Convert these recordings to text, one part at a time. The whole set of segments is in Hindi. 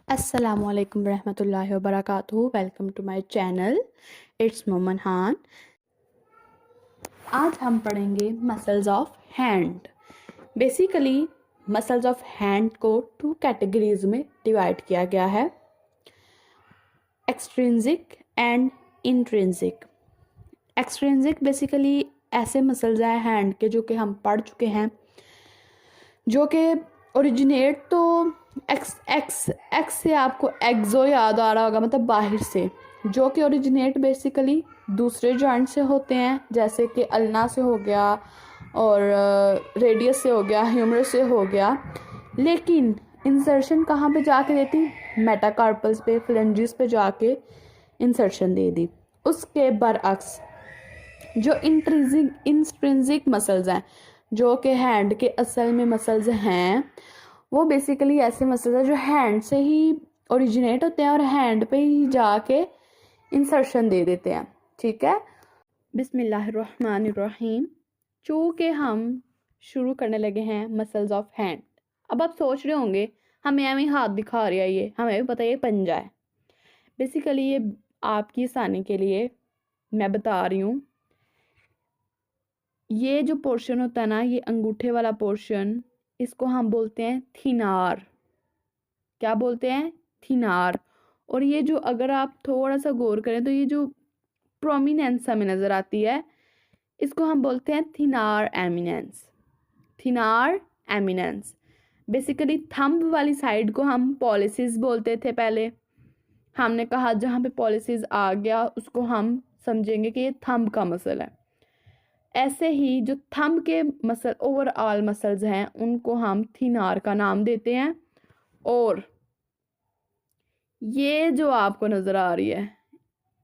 अस्सलामुअलैकुम रहमतुल्लाहि व बरकातुहू। Welcome to my channel, it's Moman Han. आज हम पढ़ेंगे muscles of hand. Basically muscles of hand को टू कैटेगरीज में डिवाइड किया गया है, extrinsic and intrinsic. Extrinsic basically ऐसे मसल्स हैं हैंड के जो कि हम पढ़ चुके हैं, जो कि ओरिजिनेट तो एक्स एक्स एक्स से आपको एक्सो याद आ रहा होगा, मतलब बाहर से, जो कि ओरिजिनेट बेसिकली दूसरे जॉइंट से होते हैं, जैसे कि अल्ना से हो गया और रेडियस से हो गया, ह्यूमरस से हो गया। लेकिन इंसर्शन कहाँ पे जाके देती? मेटाकार्पल्स पे, फ्लेंजिस पे जाके इंसर्शन दे दी। उसके बरअक्स जो इंट्रिंसिक मसल्स हैं, जो कि हैंड के असल में मसल्स हैं, वो बेसिकली ऐसे मसल्स हैं जो हैंड से ही ओरिजिनेट होते हैं और हैंड पे ही जाके इंसर्शन दे देते हैं। ठीक है, बिस्मिल्लाहिर्रहमानिर्रहीम। चूँकि हम शुरू करने लगे हैं मसल्स ऑफ हैंड। अब आप सोच रहे होंगे हमें हमें हाथ दिखा रहा है, ये हमें भी पता है ये पंजा है। बेसिकली ये आपकी आसानी के लिए मैं बता रही हूँ। ये जो पोर्शन होता है ना, ये अंगूठे वाला पोर्शन, इसको हम बोलते हैं थिनार। क्या बोलते हैं? थिनार। और ये जो, अगर आप थोड़ा सा गौर करें तो ये जो प्रोमिनेंस हमें नज़र आती है, इसको हम बोलते हैं थिनार एमिनेंस। थिनार एमिनेंस। बेसिकली थंब वाली साइड को हम पॉलिसिस बोलते थे पहले। हमने कहा जहाँ पे पॉलिसिस आ गया उसको हम समझेंगे कि ये थंब का मसल है। ऐसे ही जो थंब के मसल, ओवरऑल मसल्स हैं, उनको हम थिनार का नाम देते हैं। और ये जो आपको नज़र आ रही है,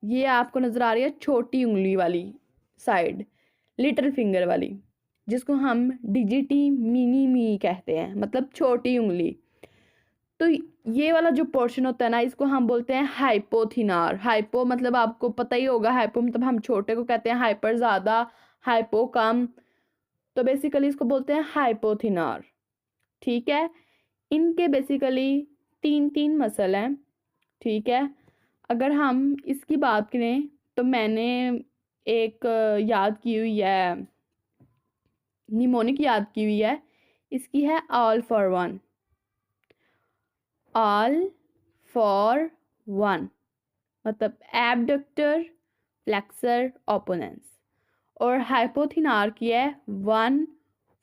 ये आपको नज़र आ रही है छोटी उंगली वाली साइड, लिटिल फिंगर वाली, जिसको हम डिजिटी मिनी कहते हैं, मतलब छोटी उंगली। तो ये वाला जो पोर्शन होता है ना, इसको हम बोलते हैं हाइपोथिनार। हाइपो मतलब आपको पता ही होगा, हाइपो मतलब हम छोटे को कहते हैं, हाइपर ज़्यादा, हाइपो कम। तो बेसिकली इसको बोलते हैं हाइपोथिनार। ठीक है, इनके बेसिकली तीन तीन मसल हैं। ठीक है, अगर हम इसकी बात करें तो मैंने एक याद की हुई है, निमोनिक याद की हुई है। इसकी है all for one. All for one मतलब एबडक्टर, फ्लेक्सर, ओपोनेंस। और हाइपोथिनार की है one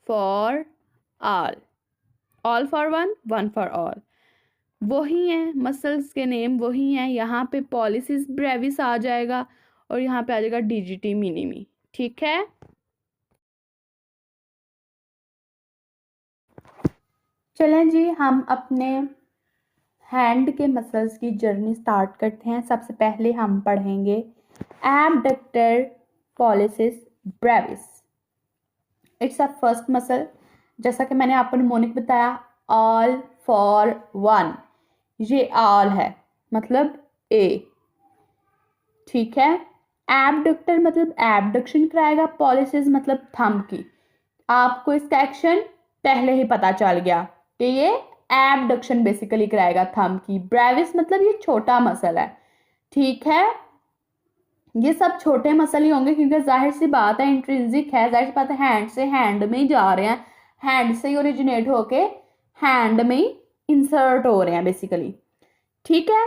for all. All for one, one for all, वही है मसल्स के नेम, वही हैं। यहाँ पे पॉलिसिस ब्रेविस आ जाएगा और यहाँ पे आ जाएगा डिजिटी मिनिमी। ठीक है, चलें जी, हम अपने हैंड के मसल्स की जर्नी स्टार्ट करते हैं। सबसे पहले हम पढ़ेंगे abductor pollicis Brevis. It's a first muscle. जैसा कि मैंने आपको निमोनिक बताया, ऑल फॉर वन, ये ऑल है मतलब ए। ठीक है, एबडक्टर मतलब एबडक्शन कराएगा, पॉलिसिस मतलब थंब की। आपको इसका एक्शन पहले ही पता चल गया कि ये एबडक्शन बेसिकली कराएगा थंब की। ब्रेविस मतलब ये छोटा मसल है। ठीक है, ये सब छोटे मसल ही होंगे क्योंकि जाहिर सी बात है इंट्रिंसिक है, जाहिर सी बात है हैंड से हैंड में ही जा रहे हैं, हैंड से ही ओरिजिनेट होके हैंड में ही इंसर्ट हो रहे हैं बेसिकली। ठीक है,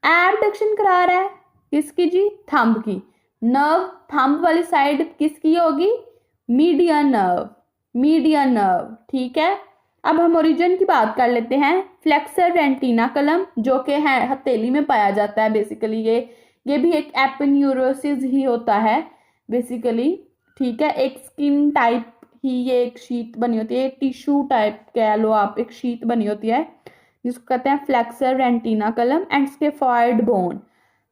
एबडक्शन करा रहा है किसकी जी? थंब की। नर्व थंब वाली साइड किसकी होगी? Median nerve, median nerve. ठीक है, अब हम ओरिजिन की बात कर लेते हैं। फ्लेक्सर रेटिनाकलम, जो कि है हथेली में पाया जाता है बेसिकली। ये भी एक एपिन्यूरोसिस ही होता है बेसिकली। ठीक है, एक स्किन टाइप ही ये एक शीट बनी होती है, टिश्यू टाइप कह लो आप, एक शीट बनी होती है जिसको कहते हैं flexor retinaculum. And scaphoid bone.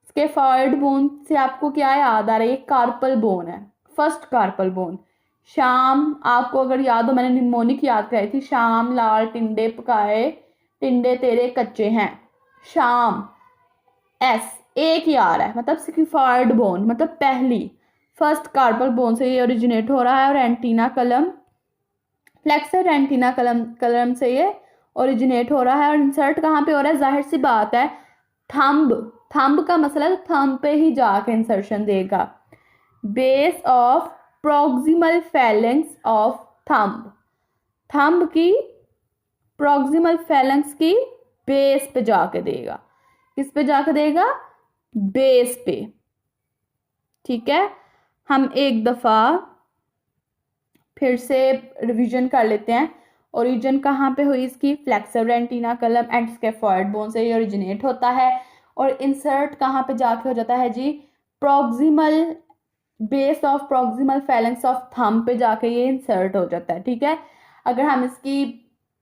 Scaphoid bone से आपको क्या याद आ रहा है? ये कार्पल बोन है, फर्स्ट कार्पल बोन। शाम, आपको अगर याद हो, मैंने निमोनिक याद कराई थी, शाम लाल टिंडे पकाए, टिंडे तेरे कच्चे हैं। शाम, एस एक ही आ रहा है, मतलब स्केफॉइड बोन मतलब पहली, फर्स्ट कार्पल बोन से ये ओरिजिनेट हो रहा है। और एंटीना कलम, फ्लेक्सर एंटीना कलम से ये ओरिजिनेट हो रहा है और इंसर्ट कहाँ पे हो रहा है, जाहिर सी बात है थंब, थंब का मसला है तो थंब पे ही जाके इंसर्शन देगा। Base of proximal phalanx of thumb, thumb की प्रॉक्सिमल फैलेंक्स की बेस पे जाके देगा। किस पे जाके देगा, बेस पे। ठीक है, हम एक दफा फिर से रिवीजन कर लेते हैं। ओरिजिन कहाँ पे हुई इसकी, फ्लेक्सर रेंटिना कलम एंड स्कैफोइड बोन से ये ओरिजिनेट होता है। और इंसर्ट कहाँ पे जाके हो जाता है जी, proximal, base of proximal phalanx of thumb पे जाके ये इंसर्ट हो जाता है। ठीक है, अगर हम इसकी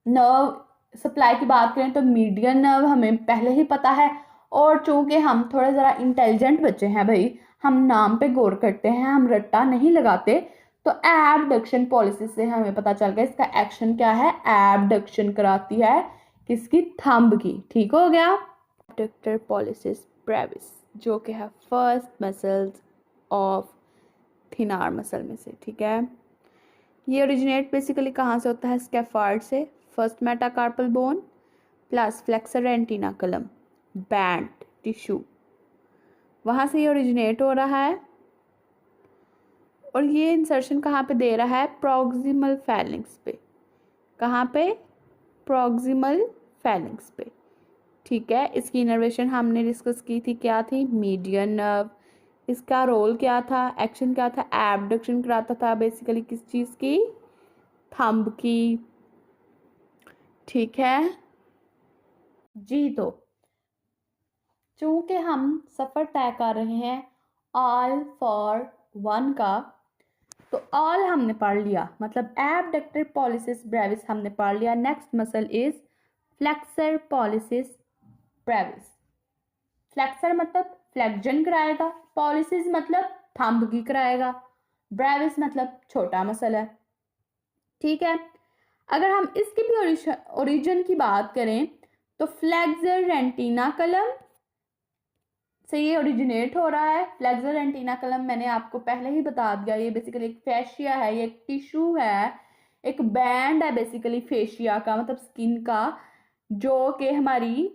नर्व सप्लाई की बात करें तो मीडियन नर्व हमें पहले ही पता है, और चूंकि हम थोड़े ज़रा इंटेलिजेंट बच्चे हैं भाई, हम नाम पे गौर करते हैं, हम रट्टा नहीं लगाते, तो एबडक्शन पॉलिसी से हमें पता चल गया इसका एक्शन क्या है, एबडक्शन कराती है किसकी, थंब की। ठीक हो गया। एबडक्टर पॉलिसिस ब्रेविस जो कि है फर्स्ट मसल्स ऑफ थिनार मसल में से। ठीक है, ये ओरिजिनेट बेसिकली कहाँ से होता है, स्कैफोइड से, first metacarpal bone plus flexor retinaculum band tissue, वहाँ से ये ओरिजिनेट हो रहा है। और ये इंसर्शन कहाँ पे दे रहा है, प्रॉक्सिमल फैलेंक्स पे। कहाँ पे, प्रॉक्सिमल फैलेंक्स पे। ठीक है, इसकी इनर्वेशन हमने डिस्कस की थी, क्या थी, मीडियन नर्व। इसका रोल क्या था, एक्शन क्या था, एबडक्शन कराता था बेसिकली किस चीज़ की, थंब की। ठीक है जी, तो चूंकि हम सफ़र तय कर रहे हैं ऑल फॉर वन का, तो ऑल हमने पढ़ लिया, मतलब एबडक्टर पॉलिसिस ब्रेविस हमने पढ़ लिया। Next muscle is flexor pollicis brevis. Flexor मतलब फ्लेक्जन कराएगा, पॉलिसिस मतलब थंब की कराएगा, ब्रेविस मतलब छोटा मसल है। ठीक है, अगर हम इसकी भी ओरिजिन की बात करें तो फ्लेक्सर रेंटिना कलम से ये ओरिजिनेट हो रहा है। फ्लेक्सर रेंटिना कलम मैंने आपको पहले ही बता दिया, ये बेसिकली एक फेशिया है, ये एक टिश्यू है, एक बैंड है बेसिकली फेशिया का, मतलब स्किन का, जो कि हमारी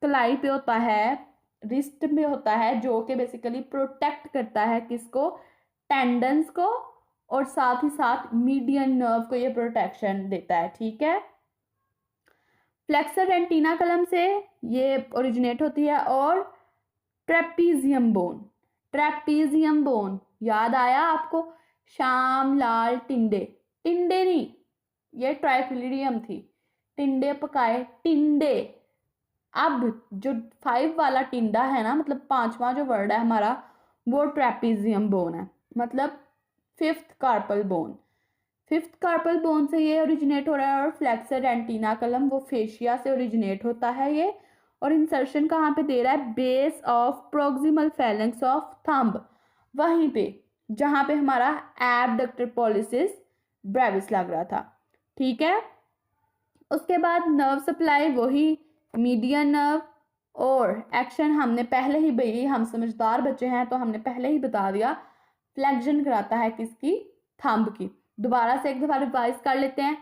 कलाई पे होता है, रिस्ट में होता है, जो कि बेसिकली प्रोटेक्ट करता है किसको, टेंडन्स को, और साथ ही साथ मीडियन नर्व को ये प्रोटेक्शन देता है। ठीक है, फ्लेक्सर रेंटिना कलम से ये ओरिजिनेट होती है। और ट्रेपीजियम बोन, ट्रेपीजियम बोन याद आया आपको, श्याम लाल टिंडे, टिंडे नहीं, ये ट्राइफिलिडियम थी, टिंडे पकाए, टिंडे। अब जो 5 वाला टिंडा है ना, मतलब 5वां जो वर्ड है हमारा, वो ट्रेपीजियम बोन है, मतलब 5th carpal bone. 5th carpal bone से ये ओरिजिनेट हो रहा है। और फ्लेक्सर रेंटिना कलम वो फेशिया से ओरिजिनेट होता है ये। और इंसर्शन कहाँ पे दे रहा है, base of proximal phalanx of thumb, वहीं पे जहाँ पे हमारा एबडक्टर पॉलिसिस ब्रेविस लग रहा था। ठीक है, उसके बाद नर्व सप्लाई वही मीडियन नर्व, और एक्शन हमने पहले ही, भाई हम समझदार बच्चे हैं तो हमने पहले ही बता दिया, फ्लेक्शन कराता है किसकी, थंब की। दोबारा से एक दफा रिवाइज कर लेते हैं।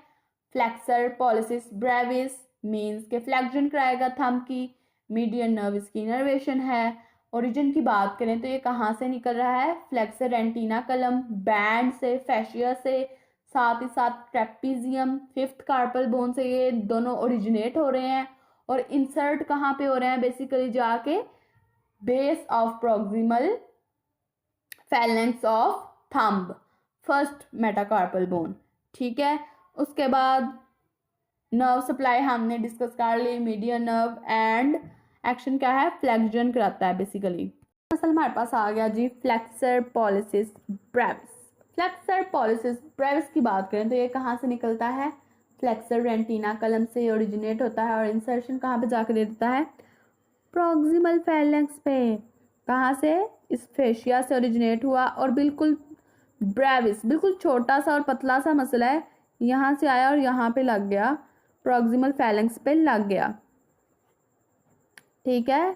फ्लेक्सर पॉलिसिस ब्रेविस मीन्स के फ्लेक्शन कराएगा थंब की, मीडियन नर्व इसकी इनर्वेशन है। ओरिजिन की बात करें तो ये कहाँ से निकल रहा है, फ्लेक्सर रेंटिना कलम बैंड से, फैशिया से, साथ ही साथ ट्रेपीजियम 5th कार्पल बोन से ये दोनों ओरिजिनेट हो रहे हैं। और इंसर्ट कहाँ पे हो रहे हैं, बेसिकली जाके base of proximal phalanx of thumb, first metacarpal bone. ठीक है, उसके बाद नर्व सप्लाई हमने डिस्कस कर ली, मीडियन नर्व, एंड एक्शन क्या है, फ्लेक्शन कराता है बेसिकली। मसल हमारे पास आ गया जी, flexor pollicis brevis. Flexor pollicis brevis की बात करें तो ये कहाँ से निकलता है, फ्लेक्सर रेंटिना कलम से ओरिजिनेट होता है। और इंसर्शन कहाँ पे जाकर दे देता है, प्रॉक्सिमल फैलेंक्स पे। कहाँ से, इस फेशिया से ओरिजिनेट हुआ। और बिल्कुल ब्रेविस बिल्कुल छोटा सा और पतला सा मसल है, यहाँ से आया और यहाँ पे लग गया, प्रॉक्सिमल फैलेंक्स पे लग गया। ठीक है,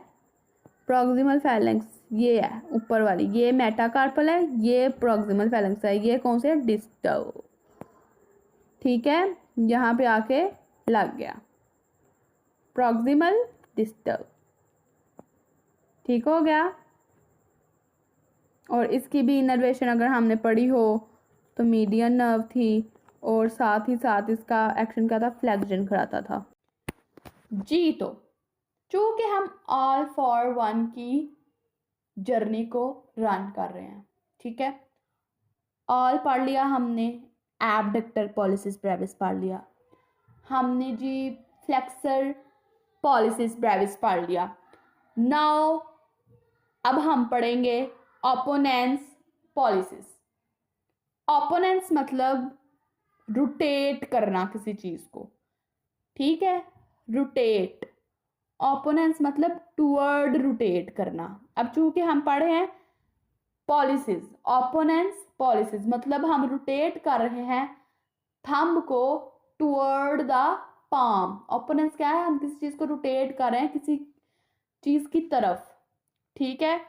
प्रॉक्सिमल फैलेंक्स ये है ऊपर वाली, ये मेटाकार्पल है, ये प्रॉक्सिमल फैलेंक्स है, ये कौन से, डिस्टल। ठीक है, यहाँ पे आके लग गया। Proximal distal. ठीक हो गया। और इसकी भी इनर्वेशन अगर हमने पढ़ी हो तो मीडियन नर्व थी और साथ ही साथ इसका एक्शन क्या था, फ्लेक्शन कराता था। जी तो चूंकि हम ऑल फॉर वन की जर्नी को रन कर रहे हैं, ठीक है, ऑल पढ़ लिया हमने, एबडक्टर पॉलिसिस ब्रेविस पढ़ लिया हमने जी, फ्लेक्सर पॉलिसिस ब्रेविस पढ़ लिया। नाउ अब हम पढ़ेंगे ओपोनेंस पॉलिसिस। ओपोनेंस मतलब रोटेट करना किसी चीज को, ठीक है, रोटेट। ओपोनेंस मतलब टूवर्ड रोटेट करना। अब चूंकि हम पढ़े हैं पॉलिसिस, ओपोनेंस पॉलिसिस मतलब हम रोटेट कर रहे हैं थंब को टूवर्ड द पाम। ओपोनेंस क्या है, हम किसी चीज को रोटेट कर रहे हैं किसी चीज की तरफ, ठीक है।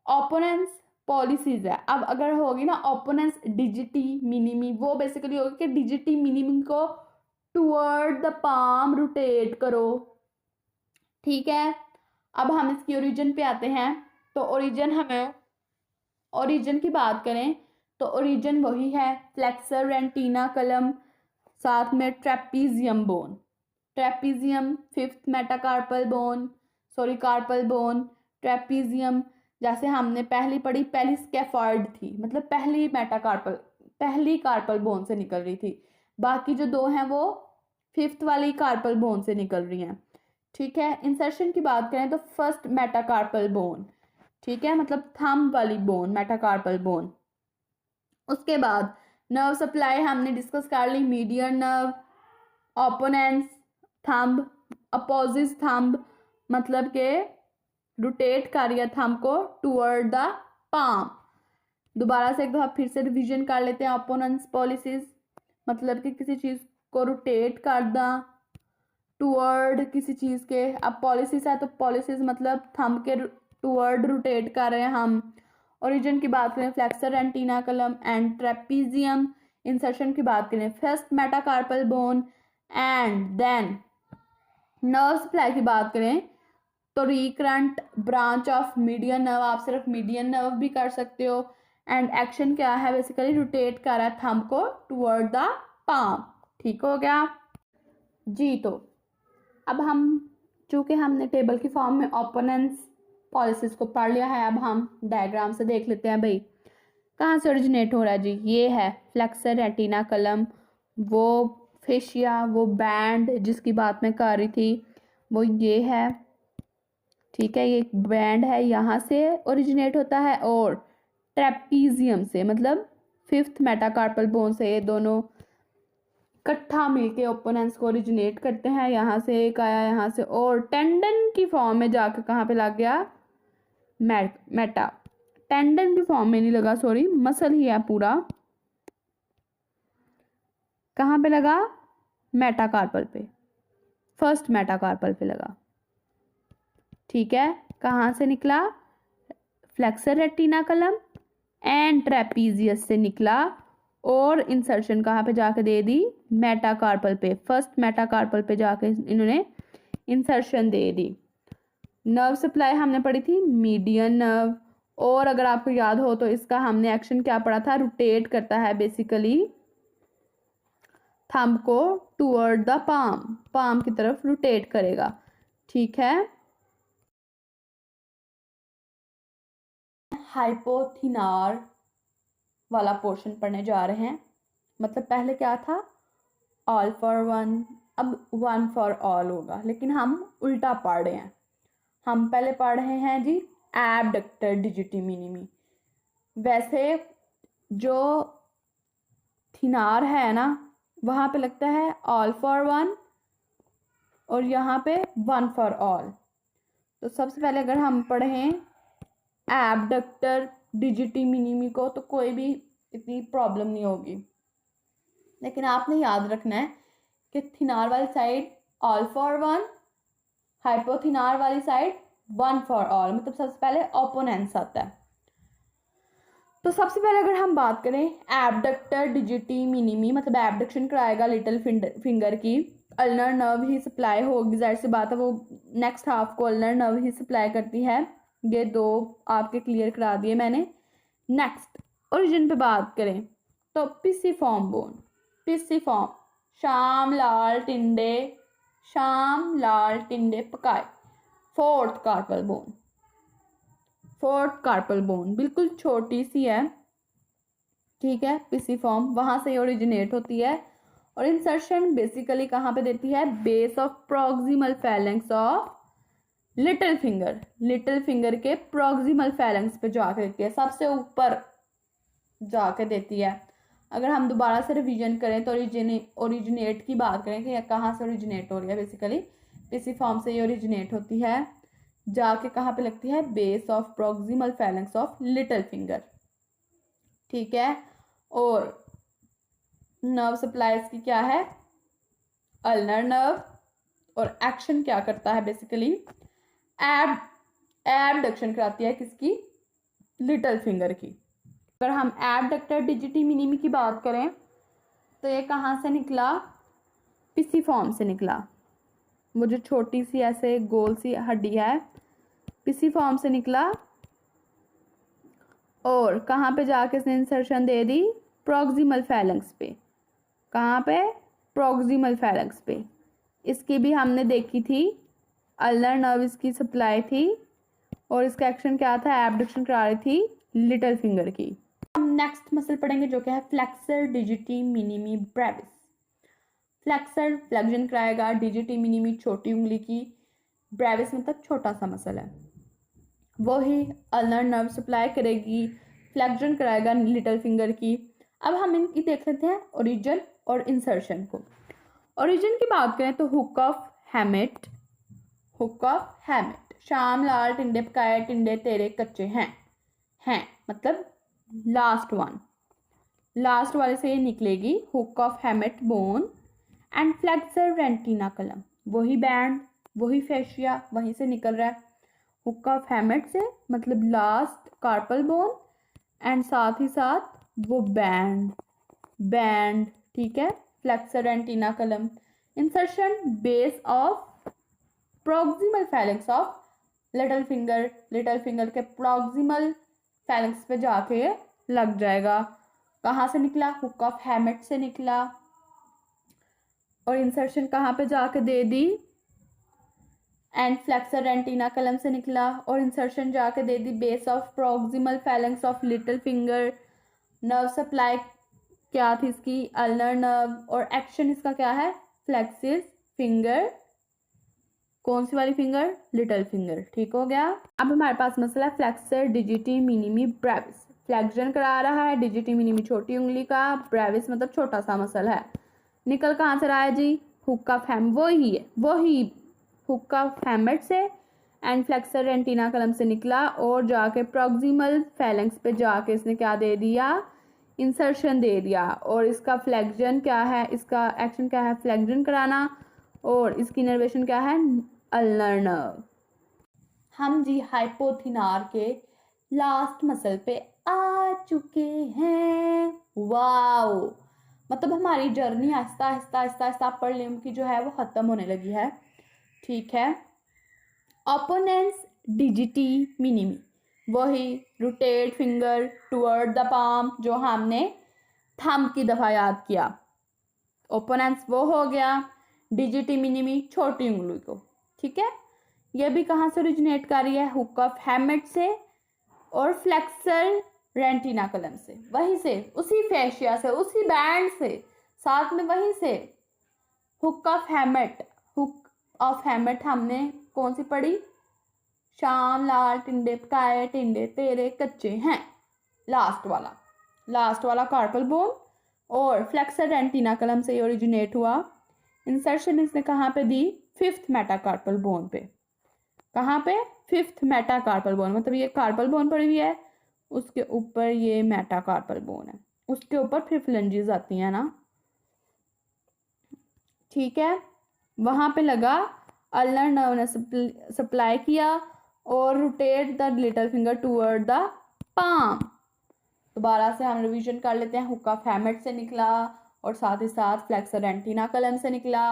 ओपोनेंस पॉलिसीज है। अब अगर होगी ना ओपोनेंस डिजिटी मिनिमी, वो बेसिकली होगी कि डिजिटी मिनिमी को टूवर्ड द पाम रोटेट करो, ठीक है। अब हम इसकी ओरिजिन पे आते हैं। तो ओरिजिन हमें, ओरिजिन की बात करें तो ओरिजिन वही है फ्लेक्सर रेंटिना कलम, साथ में trapezium bone. Trapezium fifth metacarpal bone, sorry carpal bone, trapezium जैसे हमने पहली पढ़ी, पहली स्कैफॉल्ड थी, मतलब पहली मेटाकार्पल, पहली कार्पल बोन से निकल रही थी। बाकी जो दो हैं वो फिफ्थ वाली कार्पल बोन से निकल रही हैं, ठीक है। इंसर्शन की बात करें तो फर्स्ट मेटाकार्पल बोन, ठीक है, मतलब थंब वाली बोन, मेटाकार्पल बोन। उसके बाद नर्व सप्लाई हमने डिस्कस कर ली, median nerve, ओपोनेंस, thumb, opposes thumb मतलब के रोटेट कर रही है थंब को टूवर्ड द पाम। दोबारा से एक दफा फिर से रिवीजन कर लेते हैं। ओपोनेंस पॉलिसिस मतलब कि किसी चीज को रोटेट कर दा टूवर्ड किसी चीज के। अब पॉलिसिस है तो पॉलिसिस मतलब थंब के टूवर्ड रोटेट कर रहे हैं हम। ओरिजिन की बात करें फ्लेक्सर रेंटिना कलम एंड ट्रेपीजियम। इंसर्शन की बात करें first metacarpal bone and then nerve supply की बात करें तो recurrent branch of median nerve, आप सिर्फ मीडियन नर्व भी कर सकते हो। एंड एक्शन क्या है, बेसिकली रोटेट कर रहा है थंब को टुवर्ड द पाम। ठीक हो गया जी। तो अब हम चूंकि हमने टेबल की फॉर्म में ओपोनेंस पॉलिसिस को पढ़ लिया है, अब हम डायग्राम से देख लेते हैं भाई कहाँ से ओरिजिनेट हो रहा है जी। ये है फ्लेक्सर रेटिना कलम, वो फेशिया, वो बैंड जिसकी बात मैं कर रही थी वो ये है, ठीक है। ये बैंड है, यहाँ से ओरिजिनेट होता है। और ट्रेपीजियम से मतलब फिफ्थ मेटाकार्पल बोन से ये दोनों इकट्ठा मिलके ओपोनेंस को ओरिजिनेट करते हैं। यहाँ से एक आया, यहाँ से, और टेंडन की फॉर्म में जाकर कहाँ पे लग गया, मेटा। टेंडन की फॉर्म में नहीं लगा, सॉरी, मसल ही है पूरा। कहाँ पे लगा, मेटाकार्पल पे, फर्स्ट मेटाकार्पल पे लगा, ठीक है। कहाँ से निकला, फ्लेक्सर रेटिना कलम एंड ट्रेपीजियस से निकला। और इंसर्शन कहाँ पे जाके दे दी, मेटाकार्पल पे, फर्स्ट मेटाकार्पल पे जाके इन्होंने इंसर्शन दे दी। नर्व सप्लाई हमने पढ़ी थी मीडियन नर्व। और अगर आपको याद हो तो इसका हमने एक्शन क्या पढ़ा था, रोटेट करता है बेसिकली थंब को टुवर्ड द पाम, पाम की तरफ रोटेट करेगा, ठीक है। हाइपोथिनार वाला पोर्शन पढ़ने जा रहे हैं। मतलब पहले क्या था, ऑल फॉर वन, अब वन फॉर ऑल होगा, लेकिन हम उल्टा पढ़ रहे हैं। हम पहले पढ़ रहे हैं जी एबडक्टर डिजिटी मिनिमी। वैसे जो थिनार है ना वहाँ पे लगता है ऑल फॉर वन और यहाँ पे वन फॉर ऑल। तो सबसे पहले अगर हम पढ़ें एबडक्टर डिजिटी मिनिमी को तो कोई भी इतनी प्रॉब्लम नहीं होगी, लेकिन आपने याद रखना है कि थिनार वाली साइड ऑल फॉर वन, हाइपोथिनार वाली साइड वन फॉर ऑल, मतलब सबसे पहले ओपोनेंस आता है। तो सबसे पहले अगर हम बात करें एबडक्टर डिजिटी मिनिमी, मतलब एबडक्शन कराएगा लिटिल फिंगर की, अल्नर नर्व ही सप्लाई होगी, जाहिर सी बात है वो नेक्स्ट हाफ को अल्नर नर्व ही सप्लाई करती है। ये दो आपके क्लियर करा दिए मैंने। नेक्स्ट ओरिजिन पे बात करें तो पिसिफॉर्म बोन, पिसिफॉर्म शाम लाल टिंडे पकाए। Fourth carpal bone, fourth carpal bone बिल्कुल छोटी सी है, ठीक है। पिसिफॉर्म वहां से ओरिजिनेट होती है और इंसर्शन बेसिकली कहाँ पे देती है, base of proximal phalanx of little finger, little finger के प्रॉक्सिमल फैलेंक्स पे जाके देती है, सबसे ऊपर जाके देती है। अगर हम दोबारा से रिवीजन करें तो ओरिजिनेट की बात करें कि कहाँ से ओरिजिनेट हो रही है, बेसिकली पिसिफॉर्म से ये ओरिजिनेट होती है, जाके कहाँ पे लगती है, base of proximal phalanx of little finger, ठीक है। और नर्व सप्लाई इसकी क्या है, अल्नर नर्व, और एक्शन क्या करता है, बेसिकली एबडक्शन कराती है किसकी, लिटिल फिंगर की। अगर हम एबडक्टर डिजिटी मिनिमी की बात करें तो ये कहाँ से निकला, पिसिफॉर्म से निकला, वो जो छोटी सी ऐसे गोल सी हड्डी है पिसिफॉर्म से निकला, और कहाँ पे जाके इसने इंसर्शन दे दी, प्रॉक्सिमल फैलेंक्स पे, कहाँ पे, प्रॉक्सिमल फैलेंक्स पे। इसकी भी हमने देखी थी, अल्नर नर्व इसकी सप्लाई थी और इसका एक्शन क्या था, एबडक्शन करा रही थी लिटिल फिंगर की। हम नेक्स्ट मसल पढ़ेंगे जो क्या है flexor डिजिटी minimi Brevis. Flexor flexion कराएगा, डिजिटी मिनिमी छोटी उंगली की, ब्रेविस मतलब छोटा सा मसल है, वो ही अल्नर नर्व सप्लाई करेगी, फ्लेक्शन कराएगा लिटिल फिंगर की। अब हम इनकी देख लेते हैं ओरिजिन और इंसर्शन को। ओरिजिन की बात करें तो हुक ऑफ हैमेट, हुक ऑफ हैमेट, शाम लाल टिंडे पकाए टिंडे तेरे कच्चे हैं मतलब लास्ट वन, लास्ट वाले से ये निकलेगी hook of hamate bone and flexor retinaculum, वही बैंड वही फेशिया वहीं से निकल रहा है, हुक ऑफ हैमेट से मतलब लास्ट कार्पल बोन एंड साथ ही साथ वो बैंड, ठीक है, flexor retinaculum. Insertion base of proximal phalanx of little finger के प्रॉक्सिमल फैलेंक्स पे जाके लग जाएगा। कहाँ से निकला, हुक ऑफ हैमेट से निकला, और इंसर्शन कहाँ पे जाके दे दी, एंड फ्लेक्सर रेंटिनाकुलम से निकला, और इंसर्शन जाके दे दी base of proximal phalanx of little finger. Nerve supply क्या थी इसकी, अल्नर नर्व, और एक्शन इसका क्या है, फ्लेक्सिस फिंगर, कौन सी वाली फिंगर, लिटिल फिंगर, ठीक हो गया। अब हमारे पास मसला है फ्लेक्सर डिजिटी मिनिमी ब्रेविस, फ्लेक्शन करा रहा है डिजिटी मिनिमी छोटी उंगली का, ब्रेविस मतलब छोटा सा मसल है, निकल कहाँ से रहा है जी, हुक ऑफ हैम, वही हुक ऑफ हैमेट से एंड फ्लेक्सर रेंटिनाकुलम से निकला और जाके प्रॉक्सिमल फैलेंक्स पे जाके इसने क्या दे दिया, इंसर्शन दे दिया, और इसका फ्लेक्शन क्या है, इसका एक्शन क्या है, फ्लेक्शन कराना, और इसकी इनर्वेशन क्या है, अल्नर नर्व। हम जी हाइपोथिनार के लास्ट मसल पे आ चुके हैं, वाओ, मतलब हमारी journey Aahista Aahista upper limb की जो है वो ख़त्म होने लगी है, ठीक है। ओपोनेंस डिजिटी मिनिमी, वही rotate finger toward the palm जो हमने थंब की दफ़ा याद किया, ओपोनेंस वो हो गया, डिजिटी मिनिमी छोटी उंगली को, ठीक है। ये भी कहाँ से ओरिजिनेट कर रही है, हुक ऑफ हैमेट से और फ्लेक्सर रेंटिनाकुलम से, वहीं से उसी फेशिया से उसी बैंड से साथ में वहीं से हुक ऑफ हैमेट हमने कौन सी पढ़ी, शाम लाल टिंडे पकाए टिंडे तेरे कच्चे हैं, लास्ट वाला कार्पल बोन, और फ्लेक्सर रेंटिनाकुलम से ओरिजिनेट हुआ। इंसर्शन इसने कहाँ पे दी, फिफ्थ मेटाकार्पल बोन पे, कहाँ पे, फिफ्थ मेटाकार्पल बोन, मतलब ये कार्पल बोन पड़ी हुई है, उसके ऊपर ये मेटाकार्पल बोन है, उसके ऊपर फिर फ्लेंजेस आती हैं ना, ठीक है। वहाँ पे लगा, अल्नर नर्व ने सप्लाई किया और rotate the little finger toward the palm, दोबारा से हम रिवीजन कर लेते हैं। हुक्का फैमेट से निकला और साथ ही साथ फ्लेक्सर रेंटिना कलम से निकला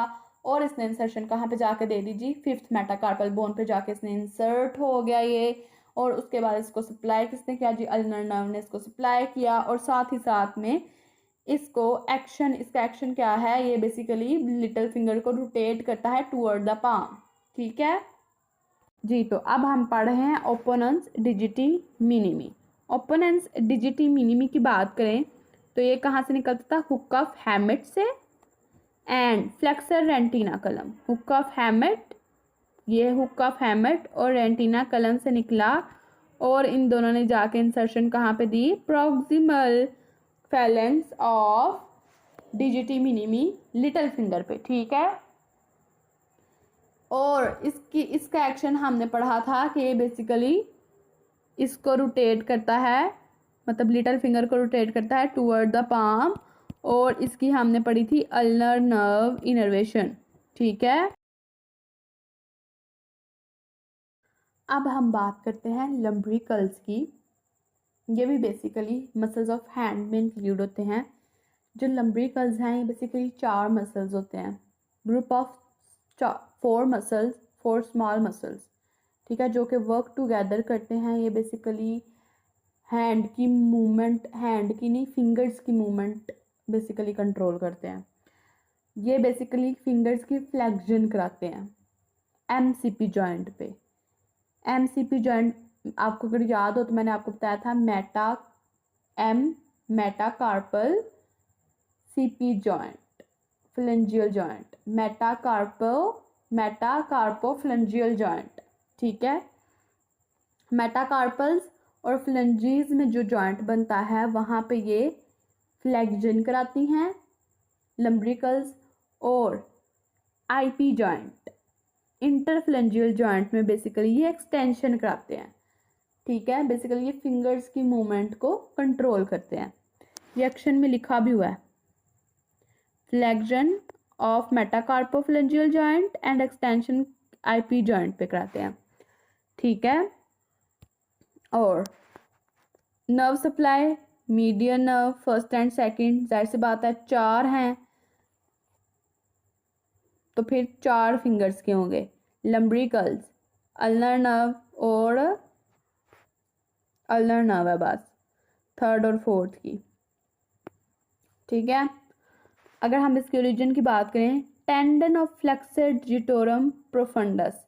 और इसने इंसर्शन कहाँ पे जाके दे दीजिए, 5th मेटाकार्पल बोन पे जाके इसने इंसर्ट हो गया ये। और उसके बाद इसको सप्लाई किसने किया जी, अल्नर नर्व ने इसको सप्लाई किया। और साथ ही साथ में इसको एक्शन, इसका एक्शन क्या है, ये बेसिकली लिटिल फिंगर को रोटेट करता है टूवर्ड द पाम। ठीक है जी। तो अब हम पढ़ रहे हैं ओपोनेंस डिजिटी मिनिमी। ओपोनेंस डिजिटी मिनिमी की बात करें तो ये कहाँ से निकलता था, हुक ऑफ हैमेट से एंड फ्लेक्सर रेंटिना कलम। हुक ऑफ हैमेट, ये हुक ऑफ हैमेट और रेंटिना कलम से निकला और इन दोनों ने जाके इंसर्शन कहाँ पे दी, proximal phalanx of digiti minimi little finger पे। ठीक है। और इसका एक्शन हमने पढ़ा था कि ये बेसिकली इसको रोटेट करता है, मतलब लिटिल फिंगर को रोटेट करता है टूवर्ड द पाम। और इसकी हमने पढ़ी थी अल्नर नर्व इनर्वेशन। ठीक है। अब हम बात करते हैं लम्ब्रिकल्स की। ये भी बेसिकली मसल्स ऑफ हैंड में इंक्लूड होते हैं। जो लम्ब्रिकल्स हैं ये बेसिकली 4 मसल्स होते हैं, group of 4 muscles, 4 small muscles. ठीक है, जो कि वर्क टुगेदर करते हैं। ये बेसिकली हैंड की मूवमेंट, हैंड की नहीं फिंगर्स की मूवमेंट बेसिकली कंट्रोल करते हैं। ये बेसिकली फिंगर्स की फ्लेक्शन कराते हैं एमसीपी जॉइंट पे। एमसीपी जॉइंट आपको अगर याद हो तो मैंने आपको बताया था metacarpal CP joint, phalangeal joint, metacarpophalangeal joint. ठीक है। मेटाकार्पल्स और फ्लेंजीज में जो जॉइंट बनता है वहाँ पे ये फ्लेक्शन कराती हैं लम्ब्रिकल्स। और आईपी जॉइंट, इंटरफ्लेंजियल जॉइंट में बेसिकली ये एक्सटेंशन कराते हैं। ठीक है। बेसिकली ये फिंगर्स की मूवमेंट को कंट्रोल करते हैं। ये एक्शन में लिखा भी हुआ है, flexion of metacarpophalangeal joint and extension IP joint पे कराते हैं। ठीक है। और nerve supply, median nerve, first and second, जाहिर सी बात है 4 हैं तो फिर 4 फिंगर्स के होंगे। लम्ब्रिकल्स, अल्नर नर्व और अल्नर नर्व है बस, 3rd और 4th की। ठीक है। अगर हम इसके ओरिजिन की बात करें, tendon of flexor digitorum profundis.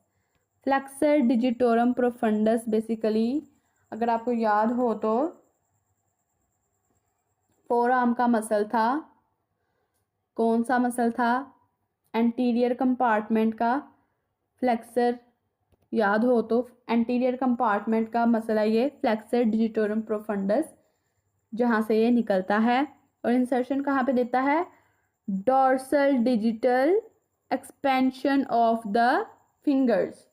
Flexor digitorum profundis basically अगर आपको याद हो तो फोर आर्म का मसल था। कौन सा मसल था, एंटीरियर कंपार्टमेंट का। फ्लेक्सर याद हो तो एंटीरियर कंपार्टमेंट का मसल है ये फ्लेक्सर डिजिटोरम प्रोफंडस, जहाँ से ये निकलता है। और इंसर्शन कहाँ पे देता है, dorsal digital expansion of the fingers.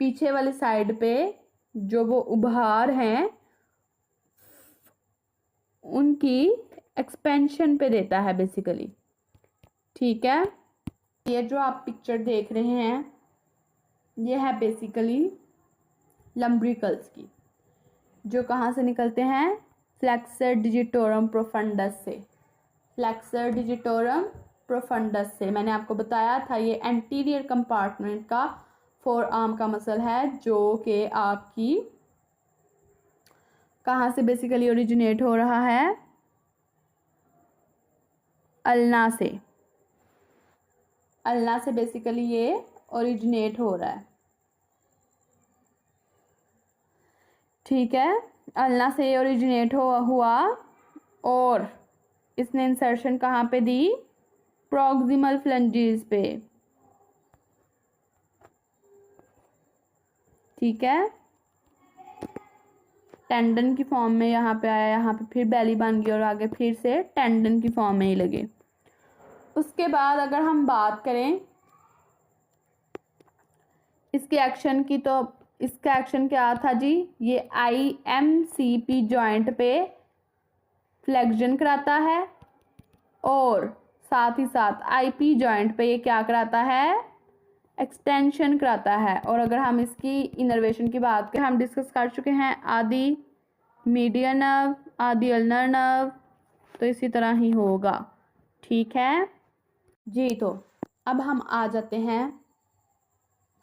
पीछे वाली साइड पे जो वो उभार हैं उनकी एक्सपेंशन पे देता है बेसिकली। ठीक है। ये जो आप पिक्चर देख रहे हैं ये है बेसिकली लम्ब्रिकल्स की, जो कहाँ से निकलते हैं, फ्लेक्सर डिजिटोरम प्रोफंडस से। फ्लेक्सर डिजिटोरम प्रोफंडस से मैंने आपको बताया था ये एंटीरियर कंपार्टमेंट का 4 आर्म का मसल है, जो कि आपकी कहाँ से बेसिकली ओरिजिनेट हो रहा है, अल्ना से। अल्ना से बेसिकली ये ओरिजिनेट हो रहा है। ठीक है। अल्ना से ओरिजिनेट हुआ और इसने इंसर्शन कहाँ पे दी, प्रॉक्सिमल फ्लेंजेस पे। ठीक है। टेंडन की फॉर्म में यहाँ पे आया, यहाँ पे फिर बेली बन गई और आगे फिर से टेंडन की फॉर्म में ही लगे। उसके बाद अगर हम बात करें इसके एक्शन की, तो इसका एक्शन क्या था जी, ये IMCP जॉइंट पे फ्लेक्शन कराता है और साथ ही साथ IP जॉइंट पे ये क्या कराता है, एक्सटेंशन कराता है। और अगर हम इसकी इनर्वेशन की बात करें, हम डिस्कस कर चुके हैं आदि, मीडियन नर्व, आदि अल्नर नर्व, तो इसी तरह ही होगा। ठीक है जी। तो अब हम आ जाते हैं,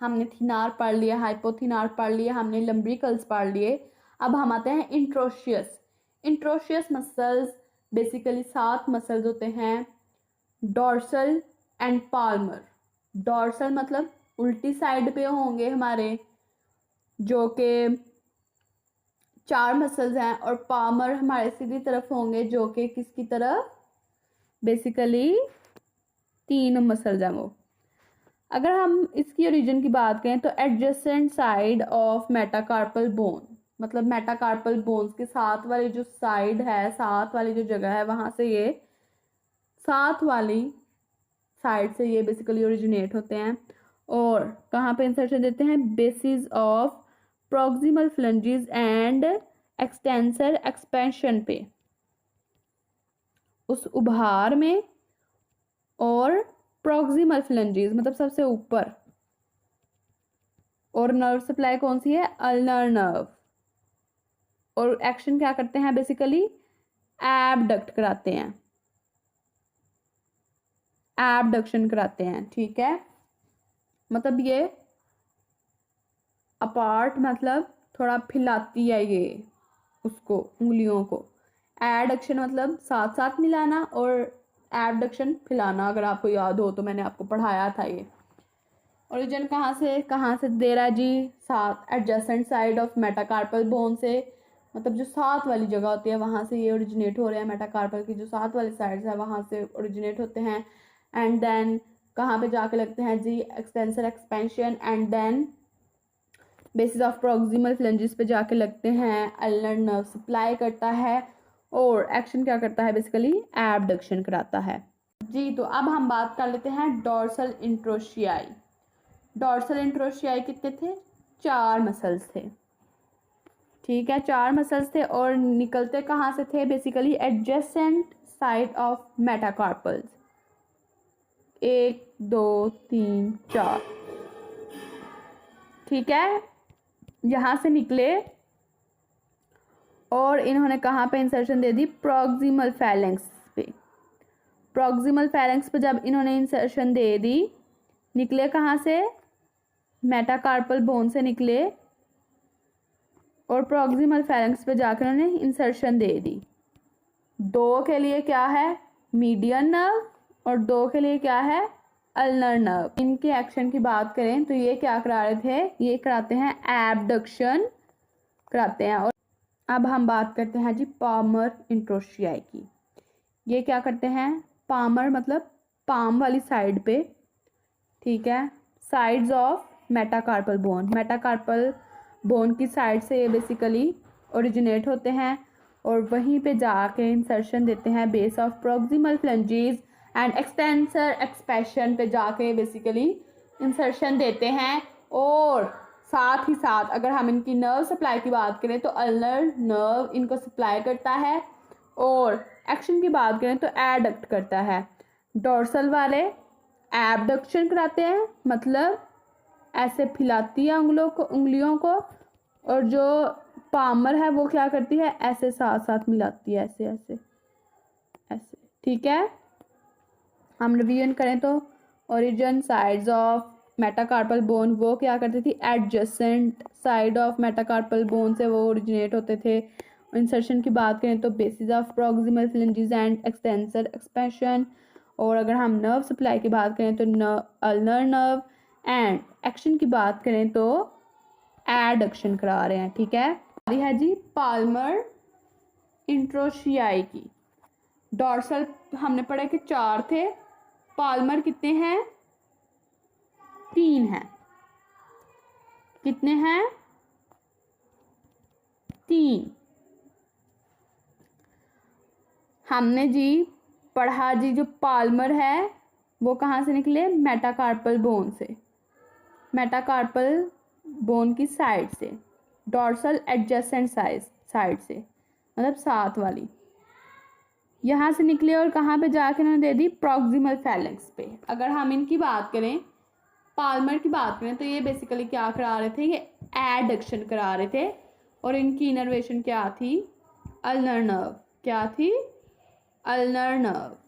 हमने थिनार पढ़ लिया, हाइपोथिनार पढ़ लिया, हमने लम्ब्रिकल्स पढ़ लिए। अब हम आते हैं interosseous. Interosseous muscles basically 7 muscles होते हैं, डॉर्सल एंड पाल्मर। डॉर्सल मतलब उल्टी साइड पे होंगे हमारे, जो कि 4 मसल्स हैं, और पाल्मर हमारे सीधी तरफ होंगे, जो कि किसकी तरफ, बेसिकली 3 मसल्स हैं वो। अगर हम इसकी ओरिजिन की बात करें तो adjacent side of metacarpal bone, मतलब मेटाकार्पल बोन्स के साथ वाली जो साइड है, साथ वाली जो जगह है, वहां से ये साथ वाली साइड से ये बेसिकली ओरिजिनेट होते हैं। और कहाँ पे इंसर्शन देते हैं, bases of proximal phalanges and extensor expansion पे, उस उभार में, और प्रॉक्सिमल फ्लंजेस मतलब सबसे ऊपर। और नर्व सप्लाई कौन सी है, अल्नर नर्व। और एक्शन क्या करते हैं, बेसिकली एबडक्ट कराते हैं, एबडक्शन कराते हैं। ठीक है, मतलब ये अपार्ट मतलब थोड़ा फैलाती है ये उसको, उंगलियों को। एडक्शन मतलब साथ साथ मिलाना, और एबडक्शन फैलाना। अगर आपको याद हो तो मैंने आपको पढ़ाया था ये। ओरिजिन कहाँ से दे रहा है जी, साथ adjacent side of metacarpal bone से, मतलब जो साथ वाली जगह होती है वहाँ से ये ओरिजिनेट हो रहे हैं। मेटाकार्पल की जो साथ वाली साइड्स है वहाँ से ओरिजिनेट होते हैं। एंड देन कहाँ पे जाके लगते हैं जी, extensor expansion, and then bases of proximal phalanges पे जाके लगते हैं। अल्नर नर्व सप्लाई करता है, और एक्शन क्या करता है, बेसिकली एबडक्शन कराता है जी। तो अब हम बात कर लेते हैं डॉर्सल इंट्रोशियाई। डॉर्सल इंट्रोशियाई कितने थे, 4 मसल्स थे। ठीक है, 4 मसल्स थे, और निकलते कहाँ से थे, basically adjacent side of metacarpals. 1 2 3 4, ठीक है, यहाँ से निकले, और इन्होंने कहाँ पे इंसर्शन दे दी, प्रॉक्सिमल फैलेंक्स पे। प्रॉक्सिमल फैलेंक्स पे जब इन्होंने इंसर्शन दे दी, निकले कहाँ से, मेटाकार्पल बोन से निकले, और प्रॉक्सिमल फैलेंक्स पे जाकर उन्होंने इंसर्शन दे दी। 2 के लिए क्या है, मीडियन नर्व, और 2 के लिए क्या है, अल्नर नर्व। इनके एक्शन की बात करें तो ये क्या करा रहे थे, ये कराते हैं एबडक्शन कराते हैं। और अब हम बात करते हैं जी पाल्मर इंट्रोशियाई की। ये क्या करते हैं, पाल्मर मतलब पाम वाली साइड पे, ठीक है, sides of metacarpal bone. Metacarpal bone की साइड से ये बेसिकली ओरिजिनेट होते हैं, और वहीं पे जाके इंसर्शन देते हैं base of proximal phalanges and extensor expansion पे जाके बेसिकली इंसर्शन देते हैं। और साथ ही साथ अगर हम इनकी नर्व सप्लाई की बात करें तो अल्नर नर्व इनको सप्लाई करता है, और एक्शन की बात करें तो एडक्ट करता है। डॉर्सल वाले एबडक्शन कराते हैं, मतलब ऐसे फैलाती है उंगलियों को, और जो पाल्मर है वो क्या करती है, ऐसे साथ साथ मिलाती है, ऐसे ऐसे ऐसे। ठीक है, हम रिवीजन करें तो origin sides of metacarpal bone, वो क्या करती थी, adjacent side of metacarpal bone से वो ओरिजिनेट होते थे। इंसर्शन की बात करें तो bases of proximal phalanges and extensor expansion. और अगर हम नर्व सप्लाई की बात करें तो अल्नर नर्व, एंड एक्शन की बात करें तो एडक्शन करा रहे हैं। ठीक है जी पाल्मर इंट्रोशियाई की। डॉर्सल हमने पढ़ा कि 4 थे, पाल्मर कितने हैं, 3 हैं। कितने हैं, 3। हमने जी पढ़ा जी जो पाल्मर है वो कहाँ से निकले, मेटाकार्पल बोन से, मेटाकार्पल बोन की साइड से। डॉर्सल एडजेसेंट साइड से, मतलब साथ वाली, यहाँ से निकले, और कहाँ पे जाके उन्होंने दे दी, प्रॉक्सिमल फैलेंक्स पे। अगर हम इनकी बात करें, पाल्मर की बात करें, तो ये बेसिकली क्या करा रहे थे, ये एडक्शन करा रहे थे, और इनकी इनर्वेशन क्या थी, अल्नर नर्व। क्या थी? Ulnar nerve.